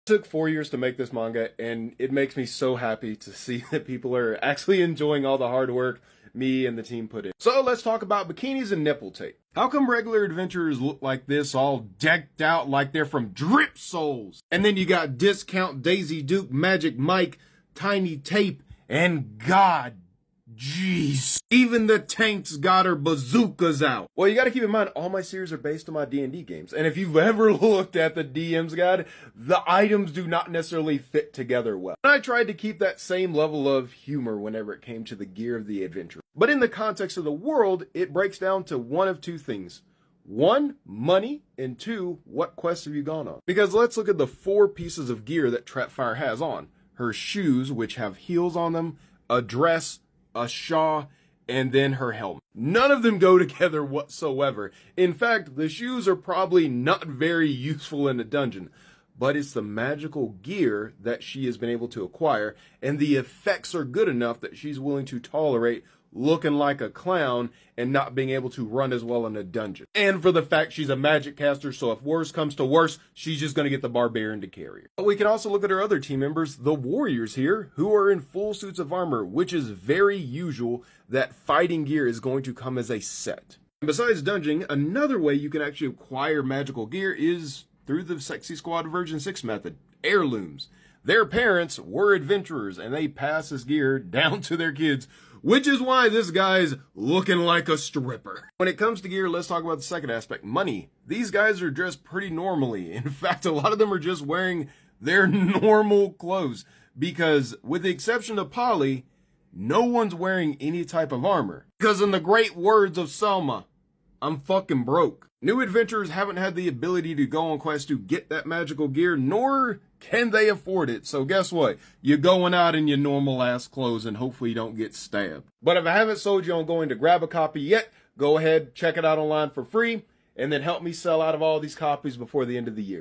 It took 4 years to make this manga, and it makes me so happy to see that people are actually enjoying all the hard work me and the team put in. So let's talk about bikinis and nipple tape. How come regular adventurers look like this, all decked out like they're from Drip Souls? And then you got Discount Daisy Duke, Magic Mike, Tiny Tape, and God, jeez, even the tanks got her bazookas out. Well, you gotta keep in mind, all my series are based on my D&D games. And if you've ever looked at the DM's guide, the items do not necessarily fit together well. And I tried to keep that same level of humor whenever it came to the gear of the adventurer. But in the context of the world, it breaks down to one of two things. One, money, and two, what quests have you gone on? Because let's look at the 4 pieces of gear that Trapfire has on. Her shoes, which have heels on them, a dress, a shawl, and then her helmet. None of them go together whatsoever. In fact, the shoes are probably not very useful in a dungeon, but it's the magical gear that she has been able to acquire, and the effects are good enough that she's willing to tolerate looking like a clown and not being able to run as well in a dungeon. And for the fact she's a magic caster, so if worse comes to worse, she's just going to get the barbarian to carry her. But we can also look at her other team members, the warriors here, who are in full suits of armor, which is very usual that fighting gear is going to come as a set. And besides dungeoning, another way you can actually acquire magical gear is through the Sexy Squad version 6 method, heirlooms. Their parents were adventurers and they pass this gear down to their kids, which is why this guy's looking like a stripper. When it comes to gear, let's talk about the second aspect, money. These guys are dressed pretty normally. In fact, a lot of them are just wearing their normal clothes because with the exception of Polly, no one's wearing any type of armor. Because in the great words of Selma, I'm fucking broke. New adventurers haven't had the ability to go on quests to get that magical gear, nor can they afford it. So guess what? You're going out in your normal ass clothes and hopefully you don't get stabbed. But if I haven't sold you on going to grab a copy yet, go ahead, check it out online for free, and then help me sell out of all these copies before the end of the year.